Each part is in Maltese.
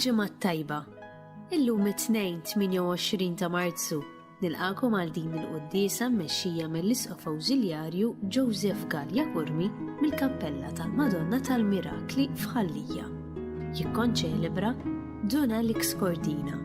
Il-ġimgħa tajba. Illum it-2 ta' Marzu nilqakom għal din il-quddiesa mmexxija mill-Isqof Awżiljarju Joseph Gallia Kurmi mill-Kappella tal-Madonna tal-Mirakli f'Ħallija. Jikkonċelebra Don Alex Cordina.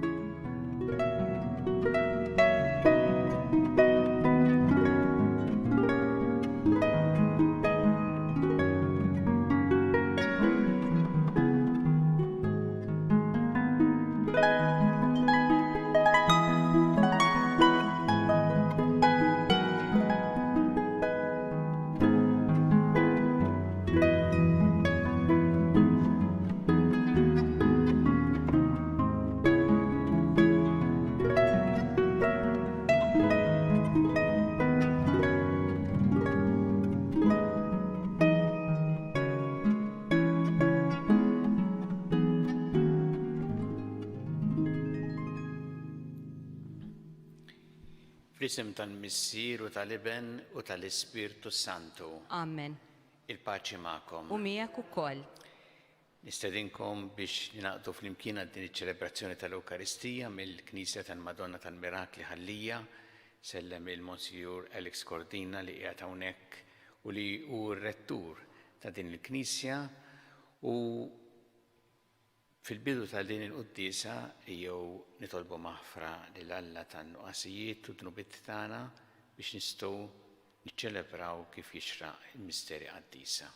Fl-isem tal-Missier u tal-Iben u tal-Ispirtu Santu. Amen. Il-paċi magħkom. U miegħek ukoll. Nistedinkom biex ninaqdu fl-imkien għal din iċ-ċelebrazzjoni tal-Ewkaristija mill-Knisja tal-Madonna tal-Mirakli Ħallija, sellem il-Monsijur Alex Cordina li qiegħed hawnhekk u li hu r-rettur ta' din il-Knisja u fil-bidu ta' din il-quddiesa jew nitolbu maħfra lil Alla tan-nuqqasijiet u dnubiet tagħna biex nistgħu niċċelebraw kif jixraq il-misteri qaddisa.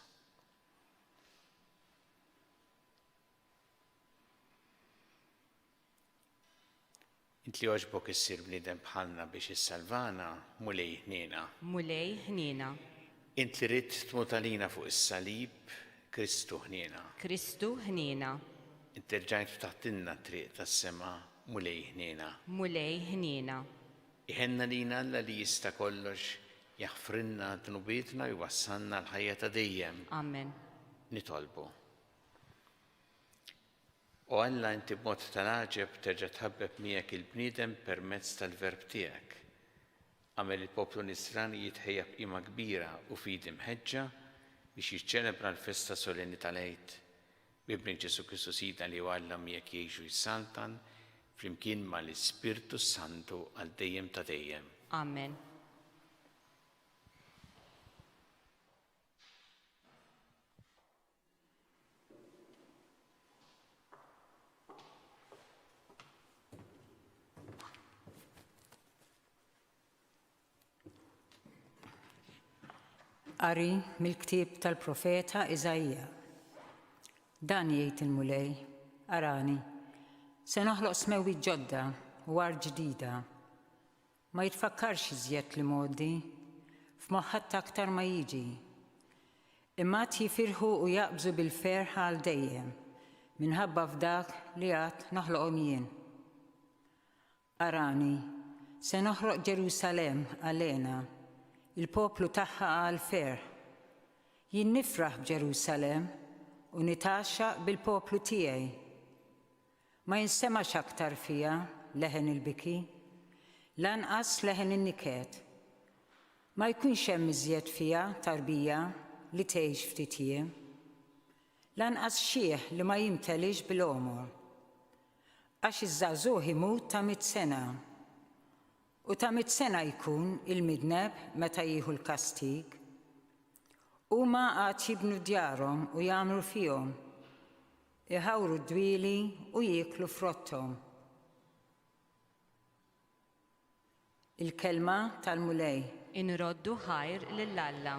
Int li għoġbok issir bniedem bħalna biex issalvana mulej ħniena. Mulej ħniena. Int li rid tmut għalina fuq is-salib Kristu ħniena. Kristu ħniena. Inti rġajtu taħtinna triq tas-sema mulej ħniena. Mulej ħniena. Iħenna lina Alla li jista' kollox jaħfrinna dnubietna u jwassalna l-ħajja ta' dejjem. Amen. Nitolbu. U Alla inti b'mod tal-għaġeb terġa' tħabbeb miegħek il-bniedem permezz tal-verb tiegħek. Għamel il-poplu Nisrani jitħejja b'qima kbira u fidi mħeġġa biex jiċċelebra l-festa solenni tal-Għid. Bibni Ġesu Kristu Sidna li għallam jekk jiexu jissaltan flimkien ma l-Ispirtu Santu għal dejjem ta' dejjem. Amen. Qari mill-ktieb tal-Profeta Iżajja. Dan jgħid il-mulej, arani, se noħloq smewi ġodda u għar ġdida. Ma jitfakkarx iżjed li modi, f'moħħat aktar ma jiġi. Imma jifirħu u jaqbżu bil-ferħa għal dejjem, minħabba f'dak li għad noħloqhom jien. Arani, se noħloq Ġerusalem għalena, il-poplu tagħha għal ferħ. Jien nifraħ b'Ġerusalem u nitaxxaq bil-poplu tiegħi. Ma jinsemax aktar fija leħen il-biki, lanqas leħen in-niket. Ma jkunx hemm iżjed fija tarbija li tgħix ftit jiem. Lanqas xieħ li ma jimtelix bil-omor. Għax iż-żagħżugħ imut ta' 100 sena. U ta' 100 sena jkun il-midneb meta jieħu l-kastig. Huma għad jibnu djarhom u jagħmlu fihom, iħawru dwieli u jieklu frotthom. Il-kelma tal-mulej. Inroddu ħajr lill-Alla.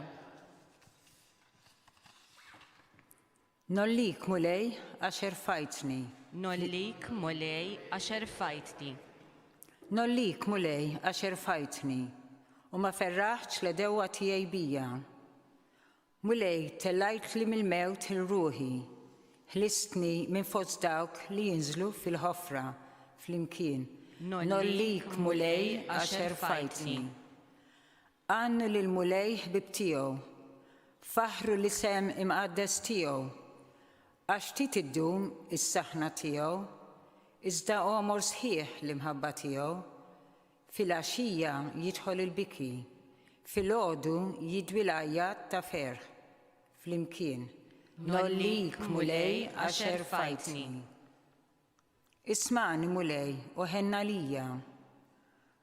Nollik mulej għax irfajtni. Nollik mulej għax irfajtni. Nollik mulej għax irfajtni u ma ferraħx l-dewwa tiegħi bija. Mulej tellajt li mill-mewt il-ruħi, ħlistni minn fost dawk li jinżlu fil-ħofra fl-imkien. Nollik mulej għax irfajtni. Għannu lil-mulej ħbib tiegħu, faħru li sem imqaddes tiegħu, għax tit iddum is-saħna tiegħu, iżda omor sħiħ l-imħabba tiegħu, fil-għaxija jidħol il-biki, fil-għodu jidwi l-għajjat ta' ferħ, fl-imkien. Nollik mulej għax irfajtni. اسمعني مولاي وهنا ليا.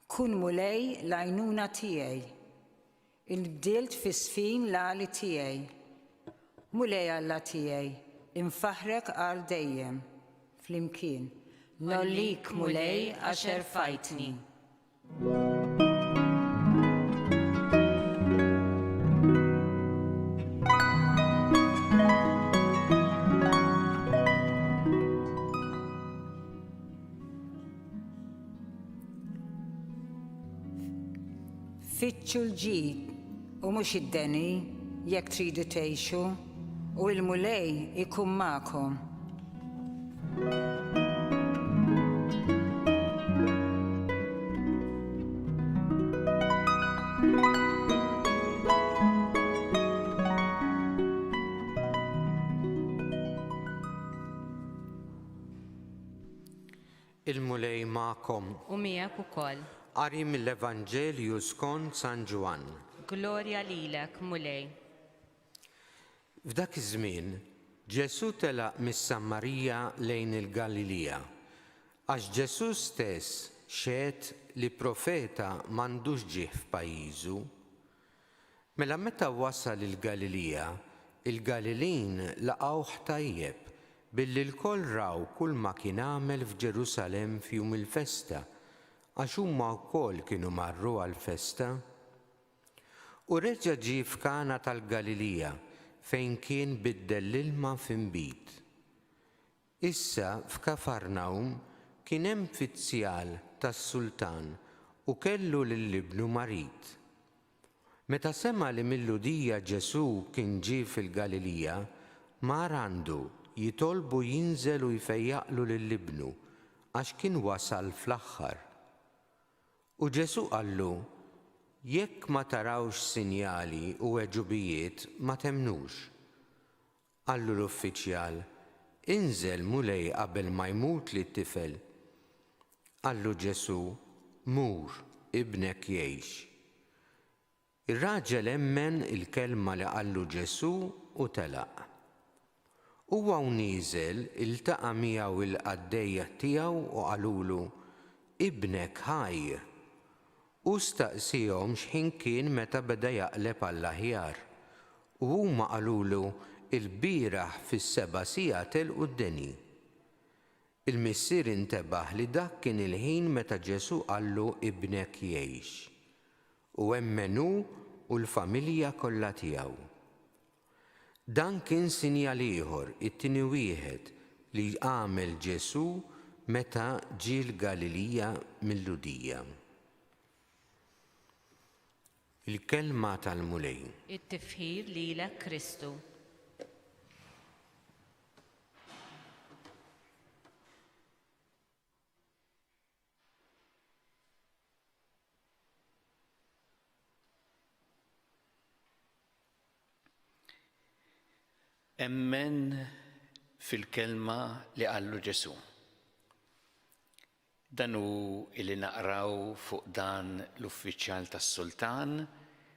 كن مولاي العينونة تياي، انبدلت في سفين لعلي تياي. مولاي الله تياي انفخرك على دايم فلمكين نوليك مولاي أشر فايتني. فتشوا الجيد ومش الدني يك تريدوا تعيشوا، والمولاي يكون معكم. Il-mulej ma'kom. U miegħek ukoll. Qari mill-Evanġelju skont San Ġwan. Glorja lilek, mulej. F'dak iż-żmien, Ġesu telaq mis-Sammarija lejn il-Galilija, għax Ġesu stess xehed li profeta m'għandux ġieħ f'pajjiżu. Mela meta wasal il-Galilija, il-Galilin laqgħuh tajjeb billi l-koll raw kull ma kien għamel f'Ġerusalemm f'jum il-festa, għax huma wkoll kienu marru għall-festa. U reġa' ġie f'Kana tal-Galilija fejn kien biddel l-ilma f'inbit. Issa f'Kafarnawm kien hemm fizzjal tas-sultan u kellu lill-ibnu marit. Meta sema li mill-Ludija Ġesu kien ġie fil-Galilija, mar għandu jitolbu jinżel u jfejjaqlu lill-ibnu għax kien wasal fl-aħħar. U Ġesu qallu, jekk ma tarawx sinjali u weġubijiet ma temnux. Qallu l-uffiċjal, inżel mulej qabel ma jmut li t-tifel. Qallu Ġesu, mur, ibnek jgħix. Ir-raġel emmen il-kelma li qallu Ġesu u telaq. Huwa nieżel iltaqa' miegħu il-qaddejja tiegħu u qalulu, ibnek ħaj. U staqsihom x'ħin kien meta beda jaqleb għall-aħjar. U huma qalulu il-bieraħ fis-7 sigħat il-quddeni. Il-missier intebaħ li dak kien il-ħin meta Ġesu qallu ibnek jgħix. U emmenu u l-familja kollha tiegħu. Dan kien sinjal ieħor, it-tieni wieħed li għamel Ġesu meta ġie l-Galilija mill-Ludija. Il-kelma tal-mulej. It-tifħir lilek Kristu. Emmen fil-kelma li qallu Ġesu. Dan hu illi naqraw fuq dan l-uffiċjal tas-Sultan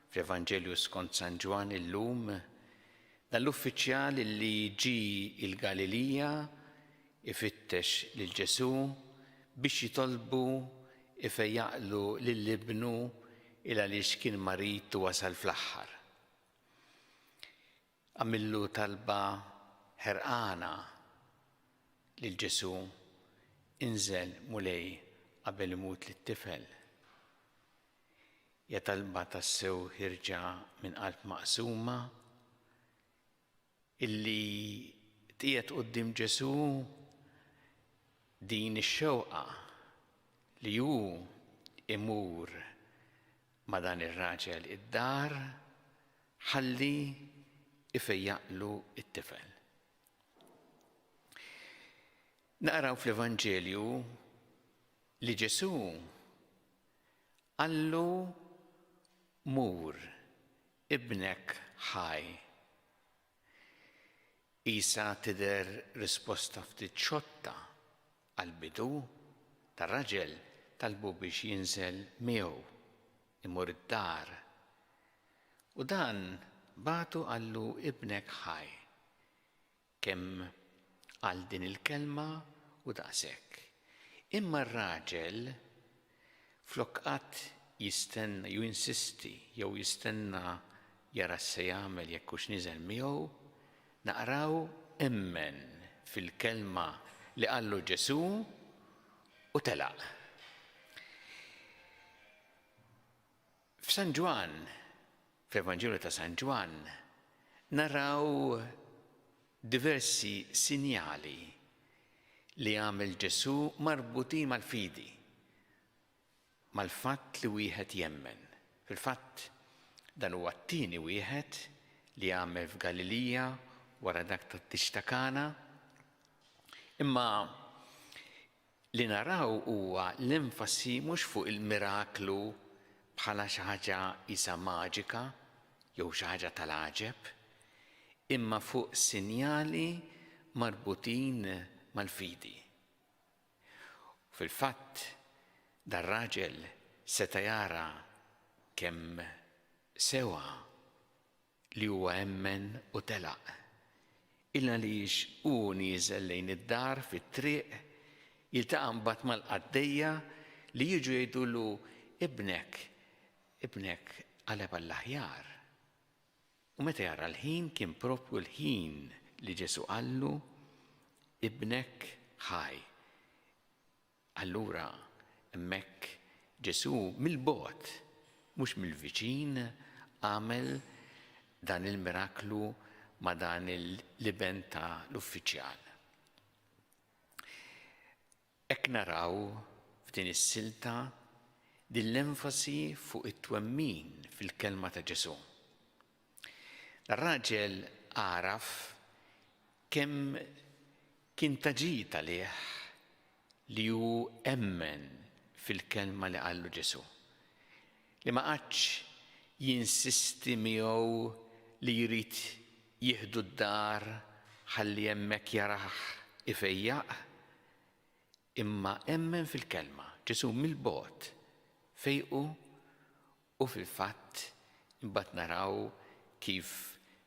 fl-Evanġelju skont San Ġwan illum. Dan l-uffiċjal li ġi il-Galilija ifittex lil Ġesu biex jitolbu ifejjaqlu lill-ibnu il għaliex kien marit u wasal fl-aħħar. Għamillu talba ħerqana lil Ġesu, inżel mulej qabel imut lit-tifel. Ja talba tassew ħirġa minn qalb maqsuma illi tqiegħed quddiem Ġesu din ix-xewqa li hu imur ma' dan ir-raġel id-dar ħalli ifejjaqlu it-tifel. Naqraw fl-Evanġelju li Ġesu qallu mur, ibnek ħaj. Isa tidher risposta ftit xotta għall-bidu tar-raġel talbu biex jinżel miegħu imur id-dar. U dan batu qallu ibnek ħaj. Kemm għal din il-kelma u daqshekk. Imma r-raġel flokqat jistenna jew insisti jew jistenna jara se jagħmel jekk hux niżel miegħu, naqraw emmen fil-kelma li qallu Ġesu u telaq. F'San Ġwan, fl-Evanġelju ta' San Ġwan, naraw diversi sinjali li għamel Ġesu marbutin mal-fidi, mal-fatt li wieħed jemmen. Fil-fatt dan huwa t-tieni wieħed li għamel f'Galilija wara dak tat-tix ta' Kana. Imma li naraw huwa l-enfasi mhux fuq il-miraklu bħala xi ħaġa isa maġika jew xi ħaġa tal-għaġeb, imma fuq sinjali marbutin mal-fidi. Fil-fatt dan raġel seta' jara kemm sewa li huwa emmen u telaq. Illa għaliex hu nieżel lejn id-dar fit-triq jiltaqa' mbagħad mal-qaddejja li jiġu jgħidulu ibnek qaleb għall-aħjar. U meta jara l-ħin kien proprju l-ħin li Ġesu qallu ibnek ħaj. Allura hemmhekk Ġesu mill-bogħod mhux mill-viċin għamel dan il-miraklu ma' dan il-liben ta' l-uffiċjal. Hekk naraw f'din is-silta din l-enfasi fuq it-twemmin fil-kelma ta' Ġesu. Ar-raġel għaraf kemm kien taġid għalih li hu emmen fil-kelma li qallu Ġesu. Li ma qatx jinsisti miegħu li jrid jieħdu d-dar ħalli hemmhekk jarah ifejjaq, imma emmen fil-kelma. Ġesu mill-bogħod fejqu u fil-fatt imbagħad naraw kif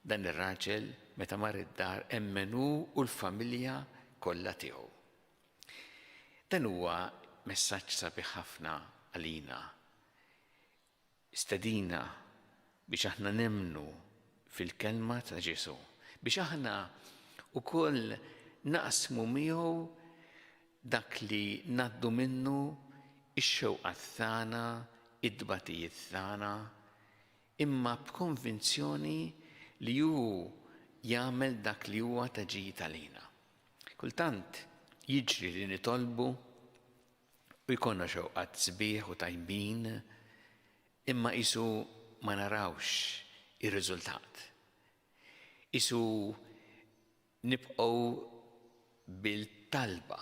dan ir-raġel meta mar id-dar emmenu u l-familja kollha tiegħu. Dan huwa messaġġ sabiħ ħafna għalina. Stedina biex aħna nemmnu fil-kelma ta' Ġesu, biex aħna wkoll naqsmu miegħu dak li ngħaddu minnu ix-xewqat tagħna, id-dbatijiet tagħna, imma b'konvinzjoni li hu jagħmel dak li huwa taġid għalina. Kultant jiġri li nitolbu u jkollna xewqat sbieħ u tajbin, imma qisu ma narawx ir-riżultat. Qisu nibqgħu bil-talba.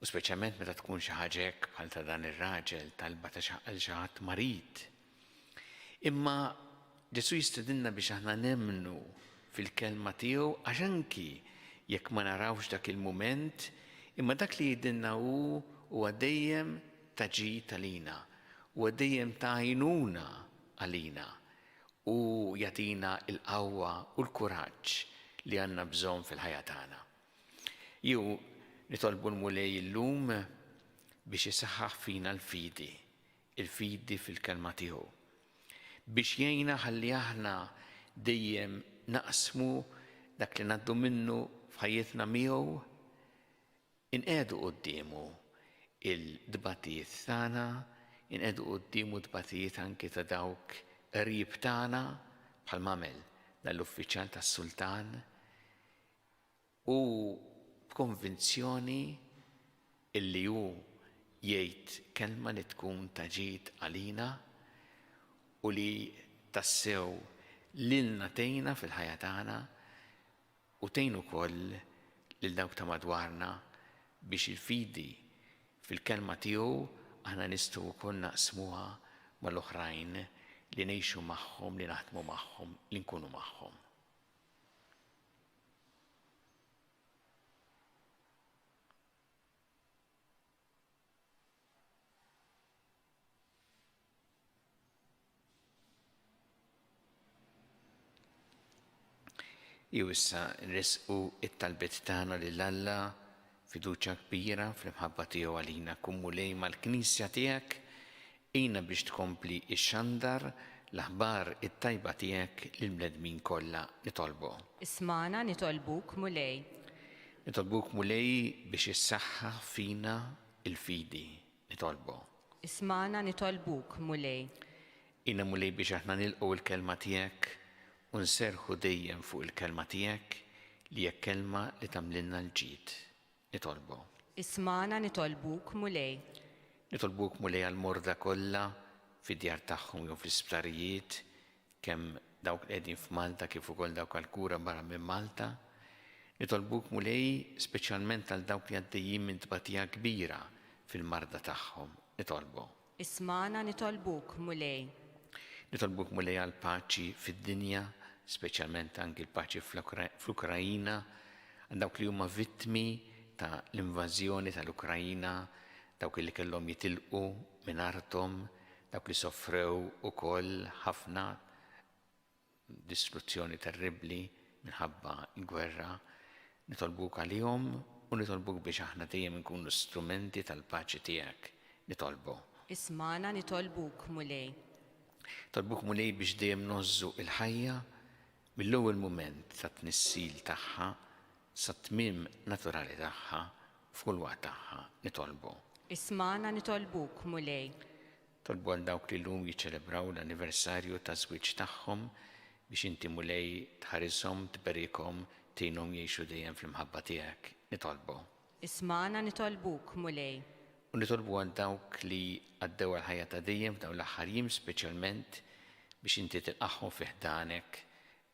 U speċjalment meta tkun xi ħaġa hekk bħal ta' dan ir-raġel talba ta' xi ħadd marid. Imma Ġesu jistedinna biex aħna nemmnu fil-kelma tiegħu għax anki jekk ma narawx dak il-mument, imma dak li jgħidilna huwa dejjem taġid għalina, huwa dejjem ta' għajnuna għalina u jagħtina l-qawwa u l-kuraġġ li għandna bżonn fil-ħajja tagħna. Jew nitolbu l-mulej illum biex isaħħaħ fina l-fidi, il-fidi fil-kelma tiegħu. Biex jgħinna ħalli aħna dejjem naqsmu dak li ngħaddu minnu f'ħajjitna miegħu, inqegħdu qudiemu il-dbatijiet tagħna, inqegħdu qudiemu dbatijiet anke ta' dawk qrib tagħna bħal m'għamel dal-uffiċjal tas-sultan u b'konvinzjoni illi hu jgħid kelma li tkun taġid għalina u li tassew lilna tgħinna fil-ħajja tagħna u tgħin ukoll lil dawk ta' madwarna biex il-fidi fil-kelma tiegħu aħna nistgħu wkoll naqsmuha mal-oħrajn li ngħixu magħhom, li naħdmu magħhom, li nkunu magħhom. Jew issa nresqu it-talbiet tagħna lil Alla fiduċa kbira fl-imħabba tiegħu għalina kun mulej mal-Knisja tiegħek ejna biex tkompli ix-xandar l-aħbar it-tajba tiegħek lill-bnedmin kollha nitolbu. Ismana nitolbuk mulej. Nitolbuk mulej biex issaħħa fina il-fidi nitolbu. Ismana nitolbuk mulej. Ejna mulej biex aħna nilqgħu l-kelma tiegħek u nserħu dejjem fuq il-kelma tiegħek li hija kelma li tagħmlilna l-ġid. Nitolbu. Ismana nitolbuk mulej. Nitolbuk mulej għal-morda kollha fid-djar tagħhom jew fl-isptarijiet kemm dawk li qegħdin f'Malta kif ukoll dawk għall-kura barra minn Malta. Nitolbuk mulej speċjalment għal dawk li għaddejjin minn tbatija kbira fil-marda tagħhom. Nitolbu. Ismana nitolbuk mulej. Nitolbuk mulej għal paċi fid-dinja, speċjalment anki l-paċi fl-Ukrajina, għal dawk li huma vittmi ta' l-invażjoni tal-Ukrajina, dawk li kellhom jitilqu minn arthom, dawk li soffrew ukoll ħafna distruzzjoni terribbli minħabba l-gwerra. Nitolbuk għalihom u nitolbuk biex aħna dejjem nkunu strumenti tal-paċi tiegħek. Nitolbu. Ismana nitolbuk mulej. Tolbuk mulej biex dejjem nożżu il-ħajja mill-ewwel mument ta' tnissil tagħha sa tmiem naturali tagħha f'kull waqt tagħha. Nitolbu. Ismana nitolbuk mulej. Tolbu għal dawk li llum jiċċelebraw l-anniversarju ta' żwieġ tagħhom biex inti mulej tħarishom, tberikhom, tgħinhom jgħixu dejjem fl-imħabba tiegħek. Nitolbu. Ismana nitolbuk mulej. U nitolbu għal dawk li għaddew għal-ħajja ta' dejjem f'dawn l-aħħar jiem speċjalment biex inti tilqaħħom fi ħdanek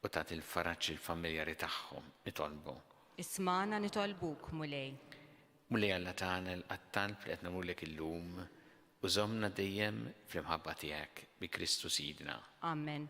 u tagħti l-faraġġ il-familjari tagħhom. Nitolbu. Ismana nitolbuk mulej. Mulej Alla tagħna l-qattalb li qed nagħmlulek illum u żommna dejjem fl-imħabba tiegħek bi Kristu Sidna. Amen.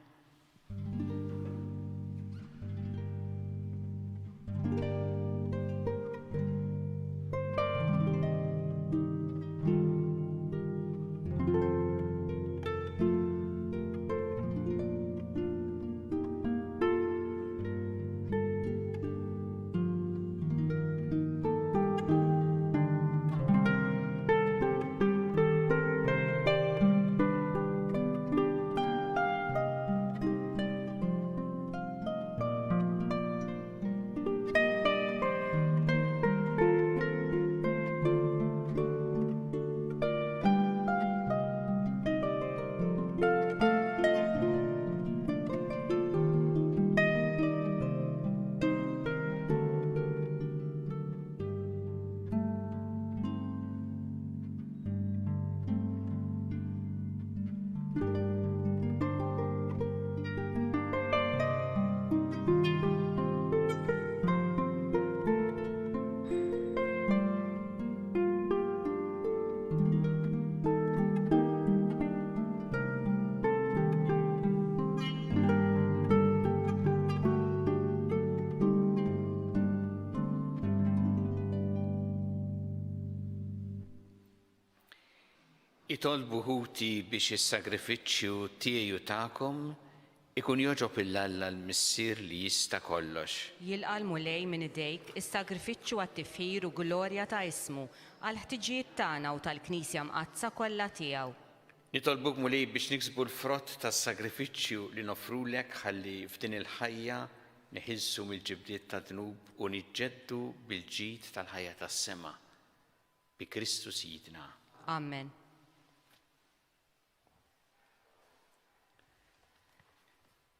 Itolbu ħuti biex is-sagrifiċċju tiegħi u tagħkom ikun joġob il-Alla l-Missier li jista' kollox. Jilqa' l-mulej minn idejk is-sagrifiċċju għat-tifħir u glorja ta' ismu għal ħtiġijiet tagħna u tal-Knisja mqazza kollha tiegħu. Nitolbuk mulej biex niksbu l-frott tas-sagrifiċċju li nofrulek ħalli f'din il-ħajja neħilsu mill-ġibdiet ta' dnub u niġġeddu bil-ġid tal-ħajja tas-sema. Bi Kristu Sidna. Amen.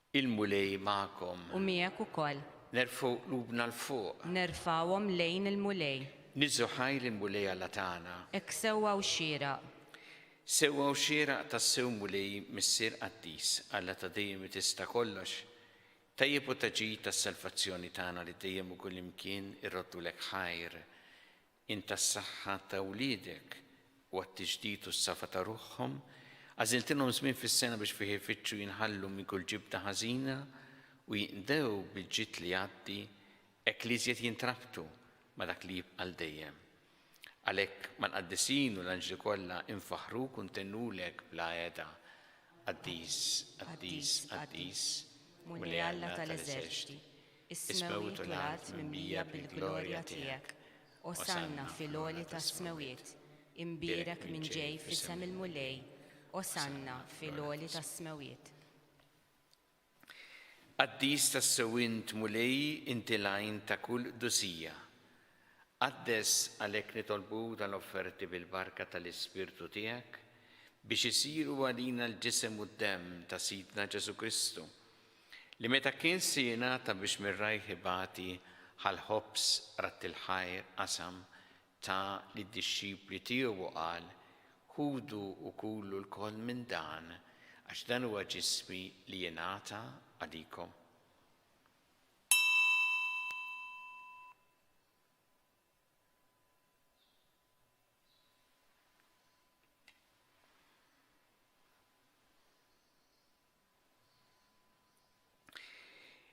Il-mulej magħkom. U miegħek ukoll. Nerfgħu qlubna l-fuq. Nerfawhom lejn il-mulej. Niżżu ħajl il-mulej Alla tagħna. Hekk sewwa u xieraq. Sewwa u xieraq tas-sew mulej Missier Qaddis Alla ta' dejjem tista' kollox. Tajjeb u taġid tas-salvazzjoni tagħna li dejjem u kull imkien irroddulek ħajr. Inta s-saħħa ta' wliedek u għat-tiġdid u s-safa ta' ruħhom. Għażiltilhom żmien fis-sena biex fih ifittxu jinħallu minn kull ġibda ħażina u jinqdew bil-ġid li jgħaddi hekk li iżjed jintrabtu ma' dak li jibqa' l dejjem. Għalhekk mal-qaddisin u l-anġli kollha infaħruk u ntennulek bla għeda. Qaddis, Qaddis, Qaddis, mulej Alla tal-eżerċiti. Ismew tulat minn bija bil-glorja tiegħek. Osanna fil-għoli tas-smawiet. Imbierek minn ġej f'isem il-mulej. Osanna fil-għoli tas-smawiet. Qaddis tas-sewint mulej inti lajn ta' kull dusija. Qaddes għalhekk nitolbu tal-offerti bil-barka tal-Ispirtu tiegħek biex isiru għalina l-ġisem u d-dem ta' Sidna Ġesu Kristu, li meta kien si jingħata biex mir-rajħ ibati ħal-ħobs rat il-ħajr qasam ta' lid-dixxipli tiegħu u qal: ħudu u kulu l-koll minn dan għax dan huwa ġismi li jingħata għalikom.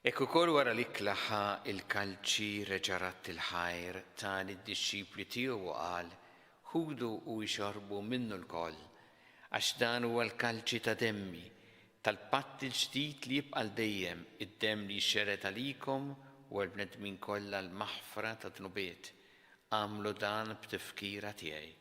Ekku kol wara li klaħa il-kalċi reġarat il-ħajr ta' lid-dixxipli tiegħu u qal: ħudu u jxorbu minnu l-koll għax dan huwa l-kalċi ta' demmi tal-patt il-ġdid li jibqa' dejjem, id-demm li jxered għalikom u l-bnedmin kollha l-maħfra ta' dnubiet. Għamlu dan b'tifkira tiegħi.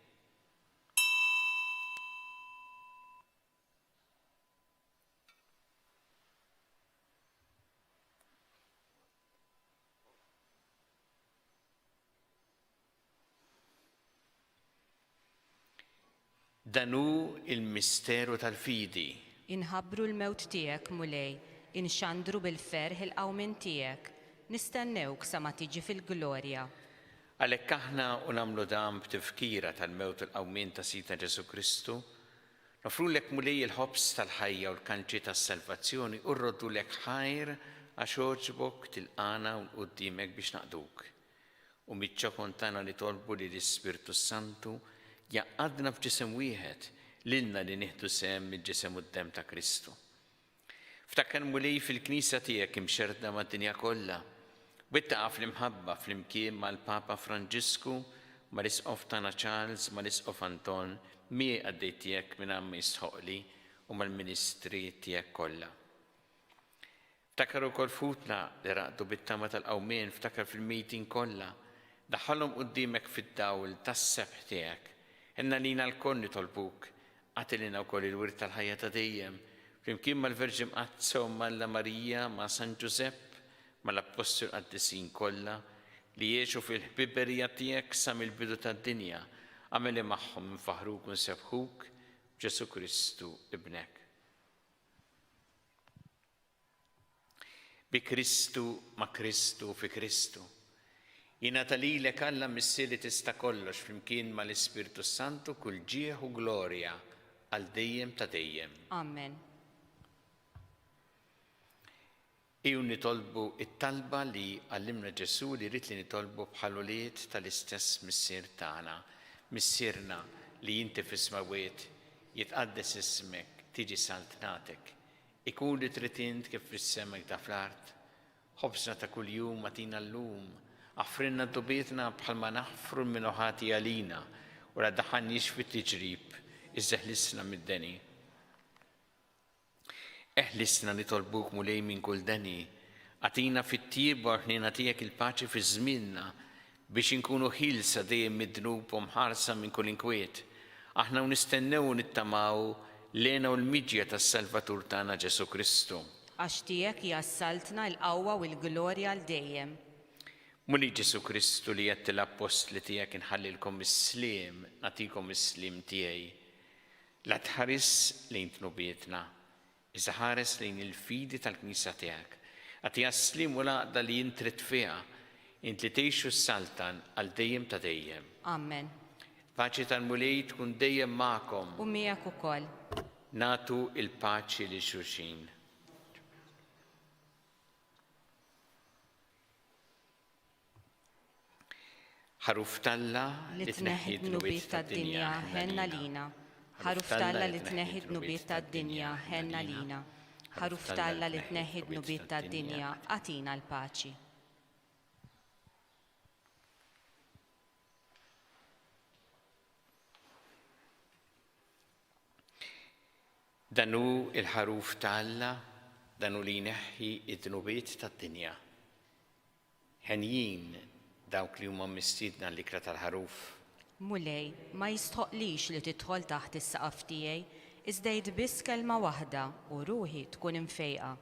Danu il-misteru tal-fidi. Inħabbru l-mewt tiegħek mulej, inxandru bil-ferħ il-qawmin tiegħek, nistennewk sa ma tiġi fil-glorja. Għalhekk aħna u nagħmlu dan b'tifkira tal-mewt il-qawmin ta' Sidna Ġesu Kristu, nofrulek mulej il-ħobs tal-ħajja u l-kanċi tas-salvazzjoni u rroddulek ħajr għax oġbok tilqana u qudiemek biex naqduk. U miċ-ċokon tagħna li tolbu li l-Ispirtu Santu jaqadna f'ġisem wieħed lilna li nieħdu sehem mill-ġisem u d-dem ta' Kristu. Ftakar mulej fil-Knisja tiegħek imxerda mad-dinja kollha, wittaqa' fl-imħabba flimkien mal-Papa Franġisku, mal-Isqof tagħna Charles, mal-Isqof Anton, miegħi għaddej tiegħek minn Għammi Jistħoqli u mal-Ministri tiegħek kollha. Ftakar ukoll futna li raqdu bit-tama tal-qawmien, ftakar fil-meeting kollha, daħħalhom quddiemek fid-dawl tas-sebħ tiegħek. Inna lina l-koll nitolbuk, għatilina wkoll il-wirt tal-ħajja ta' dejjem, flimkien mal-Verġin Qazza u Malla Marija ma' San Ġusepp, mal-Apostol Qaddisin kollha li jgħixu fil-ħbiberija tiegħek sa mill-bidu tad-dinja, għameli magħhom nfaħruk u nsebħuk b'Ġesu Kristu ibnek. Bi Kristu ma' Kristu fi Kristu. Jingħata lilek Alla missieri tista' kollox flimkien mal-Ispirtu Santu kull ġieħ u glorja għal dejjem ta' dejjem. Amen. Iju nitolbu it-talba li għallimna Ġesu li rrid li nitolbu bħal ulied tal-istess missier tagħna, missierna li inti fis-smawiet jitqaddes ismek, tiġi saltnatek, ikun li trid int kif fis-semek ta' fl-art, ħobsna ta' kuljum atina llum, Affrinna d-dubietna bħalma naħfru l-minuħati għalina u la daħannix fit-tiġrib, iżeħlisna mid-deni. Eħlisna li tolbuk mulej minn kull deni, għatina fit-tib u ħnina tijek il-paċi fi żminna biex inkunu ħilsa dejjem mid-dnub u mħarsa minn kull inkwiet. Aħna nistennew nittamaw lena u l-miġja tas-Salvatur tagħna Ġesu Kristu. Għax tiegħek jassaltna l-qawwa u l-glorja l dejjem. Muli Ġesu Kristu li jett l-apostli tiegħek inħallilkom is-slim, nagħtikom is-slim tiegħi. La tħares lejn tnubietna, iżda ħares lejn il-fidi tal-Knisja tiegħek. Għatija s-slim u laqda li jintrit fiha, int li tgħixu s-saltan għal dejjem ta' dejjem. Amen. Paċi tal-mulej tkun dejjem magħkom. U miegħek ukoll. Natu il-paċi li xulxin. ħaruf talla li tneħħi d-nubiet tad-dinja ħenna lina. Ħaruf talla li tneħħi d-nubiet tad-dinja ħenna lina. Ħaruf talla li tneħħi d-nubiet tad-dinja għatina l-paċi. Danu il-ħaruf talla, danu li jneħħi id-nubiet tad-dinja. Ħenjin dawk li huma mistiedna l-ikra tal-ħaruf. Mulej, ma jistħoqlix li tidħol taħt is-saqaf tiegħi, iżda biss kelma waħda u ruħi tkun imfejqa.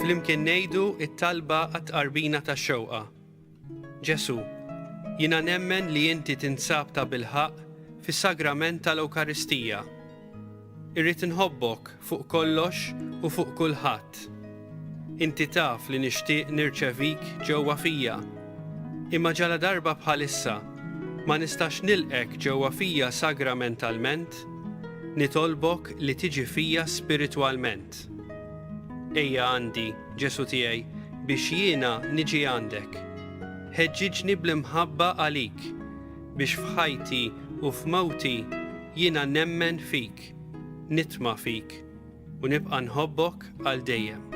Flimkien ngħidu it-talba għat-qarbina tax-xewqa. Ġesu, jiena nemmen li inti tinsab ta' bilħaq fis-sagrament tal-Ewkaristija. Irrid inħobbok fuq kollox u fuq kulħadd. Inti taf li nixtieq nirċevik ġewwa fija. Imma ġala darba bħalissa ma nistax nilqek ġewwa fija sagramentalment, nitolbok li tiġi fija spiritwalment. Ejja għandi, Ġesu tiegħi, biex jiena niġi għandek. Ħeġġiġni bl-imħabba għalik, biex f'ħajti u f'mawti jiena nemmen fik, nitma' fik u nibqa' nħobbok għal dejjem.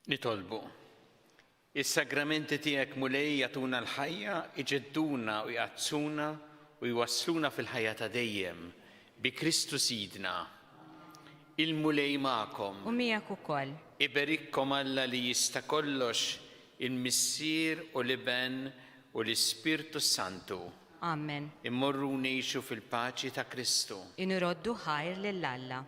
Nitolbu. Is-sagramenti tiegħek mulej jagħtuna l-ħajja, iġedduna u jqazzuna u jwassluna fil-ħajja ta' dejjem bi Kristu Sidna. Il-mulej magħkom. U miegħek ukoll. Iberikkom Alla li jista' kollox, il-Missier u l-Iben u l-Ispirtu Santu. Amen. Immorru ngħixu fil-paċi ta' Kristu. Inroddu ħajr lill-Alla.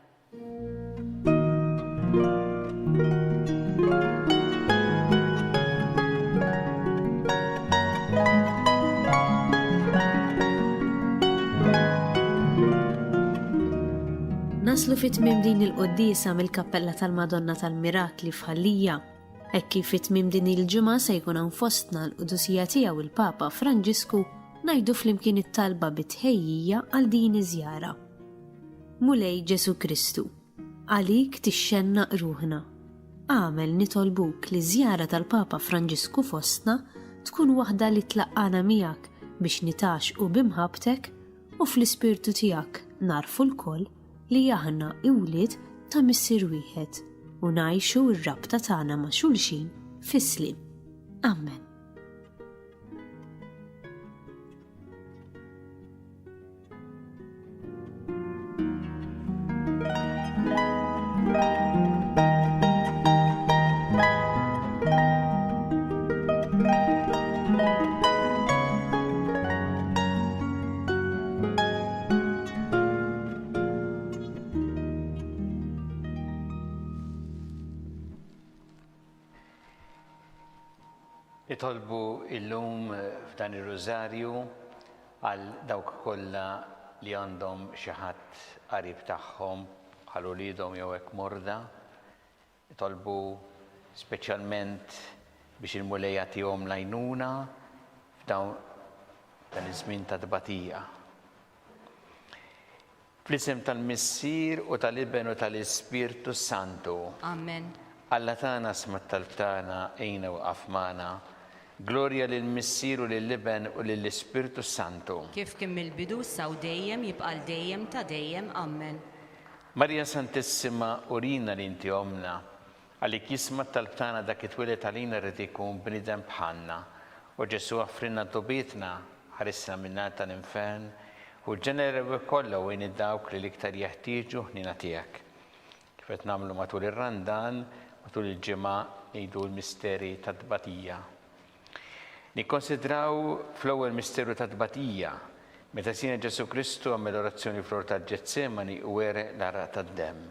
Naslu fit-tmiem din il-qoddisa mill-Kappella tal-Madonna tal-Mirakli f'Ħallija. Hekk kif fit-tmiem din il-ġimgħa se jkun hawn fostna l-qudusija tiegħu il-Papa Franġisku ngħidu flimkien it-talba bit-tħejjija għal din iż-żjara. Mulej Ġesu Kristu, għalik tixxennaq ruħna. Għamel nitolbuk li żjara tal-Papa Franġisku fostna tkun waħda li tlaqqana miegħek biex nitaxqu bimħabtek u fl-ispirtu tiegħek narfu l-koll li aħna iwlied ta' missier wieħed u ngħixu r-rabta tagħna ma' xulxin fis-slim. Amen. Nitolbu illum f'dan ir-Rożarju għal dawk kollha li għandhom xi ħadd qarib tagħhom bħal uliedhom jew hekk morda. Nitolbu speċjalment biex il-mulej jagħtihom l-għajnuna f'dawn dan iż-żmien ta' tbatija. Fl-isem tal-Missier u tal-Iben u tal-Ispirtu Santu. Amen. Alla tagħna sma' t-talb tagħna ejna waqaf magħna Gloria lill-Missier u lill-Iben u lill-Ispirtu Santu. Kif kien mill-bidu issa u dejjem jibqa' l-dejjem ta' dejjem. Amen. Marja Santissima, urina li inti omna, għalik jisma tal-btana dak it-twilet għalina rrid ikun bniedem bħalna. U Ġesu għaffrinna dobitna, ħarisna minna tal-infern, u ġenerew kollha u id-dawk li l-iktar jeħtieġu ħnina tiegħek. Kif qed nagħmlu matul ir-Randan, matul il-ġimgħa ngħidu l-misteri tad-tbatija. Nikkonsidraw fl-ewwel misteru tad-tbatija meta Sina Ġesu Kristu għamel orazzjoni fl-or tal-Ġetsemani u wereq l-araq tad-demm.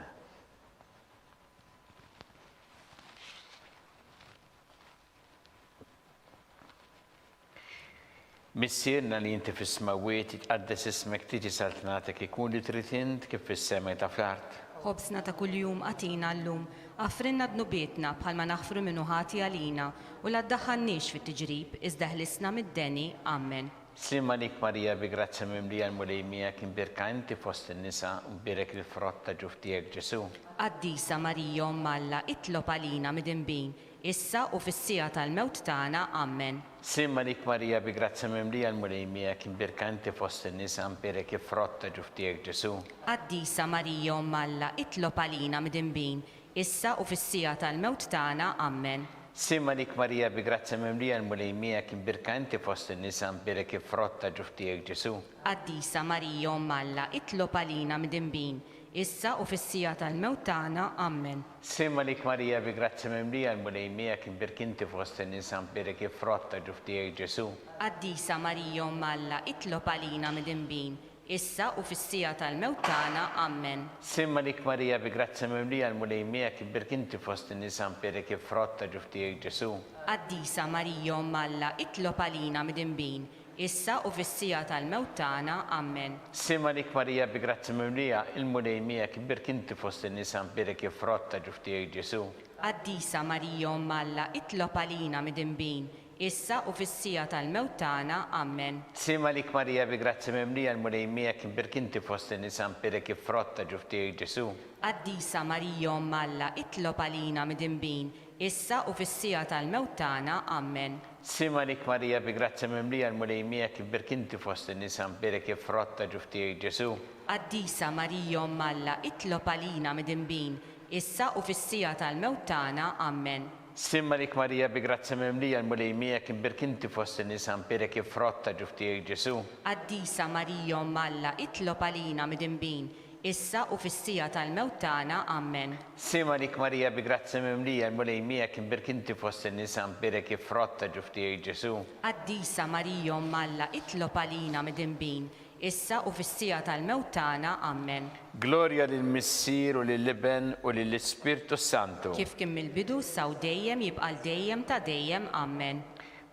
Missierna li inti fis-smawiet jitqaddes ismek tiġi saltnatek ikun li trid int kif fis-sema ta' fl-art. Ħobsna ta' kuljum għatina llum, għafrinna dnubietna bħalma naħfru minnu ħati għalina u la ddaħħalniex fit-tiġrib iżda ħlisna mid-deni. Amen. Slimma lik Marija bi grazzja mimlija l-mulejmija kien birka inti fost in-nisa u birek il-frott ta' ġuf tiegħek Ġesu. Qaddisa Marija Ommalla, itlob għalina mid-imbin, issa u fis-sija tal-mewt tagħna. Amen. Slimma lik Marija bi grazzja mimlija l-mulejmija kien birka inti fost in-nisa u birek il-frott ta' ġuf tiegħek Ġesu. Qaddisa Marija Ommalla, itlob għalina mid-imbin, issa u fis-sija tal-mewt tagħna. Amen. Simma lik Marija bi grazzja mimlija l-mulejmija kien birka inti fost in-nisa u birek il-frott ta' ġuf tiegħek Ġesu. Qaddisa Marija Ommalla, itlob għalina mid-imbin, issa u fis-sija tal-mewt tagħna. Amen. Simma lik Marija bi grazzja mimlija l-mulejmija kien birka inti fost in-nisa u birek il-frott ta' ġuf tiegħek Ġesu. Qaddisa Marija Ommalla, itlob għalina mid-imbin, issa u fis-sija tal-mewt tagħna. Amen. Simma lik Marija bi grazzja mimlija l-mulejmija kien birka inti fost in-nisa u birek il-frott ta' ġuf tiegħek Ġesu. Qaddisa Marija Ommalla, itlob għalina mid-imbin, issa u fis-sija tal-mewt tagħna. Amen. Simma lik Marija bi grazzja mimlija l-mulejmija kien birka inti fost in-nisa u birek il-frott ta' ġuf tiegħek Ġesu. Qaddisa Marija Ommalla, itlob għalina mid-imbin, issa u fis-sija tal-mewt tagħna. Amen. Simma lik Marija bi grazzja mimlija l-mulejmija kien birka inti fost in-nisa u birek il-frott ta' ġuf tiegħek Ġesu. Qaddisa Marija Ommalla, itlob għalina mid-imbin, issa u fis-sija tal-mewt tagħna. Amen. Simma lik Marija bi grazzja mimlija l-mulejmija kien birka inti fost in-nisa u birek il-frott ta' ġuf tiegħek Ġesu. Qaddisa Marija Ommalla, itlob għalina mid-imbin, issa u fis-sija tal-mewt tagħna. Amen. Simma lik Marija bi grazzja mimlija l-mulejmija kien birka inti fost in-nisa u birek il-frott ta' ġuf tiegħek Ġesu. Qaddisa Marija Ommalla, itlob għalina mid-imbin, issa u fis-sija tal-mewt tagħna. Amen. Simma lik Marija bi grazzja mimlija l-mulejmija kien birka inti fost in-nisa u birek il-frott ta' ġuf tiegħek Ġesu. Qaddisa Marija Ommalla, itlob għalina mid-imbin, issa u fis-sija tal-mewt tagħna. Amen. Gloria lill-Missier u lill-Iben u lill-Ispirtu Santu. Kif kien mill-bidu issa u dejjem jibqa' l-dejjem ta' dejjem. Amen.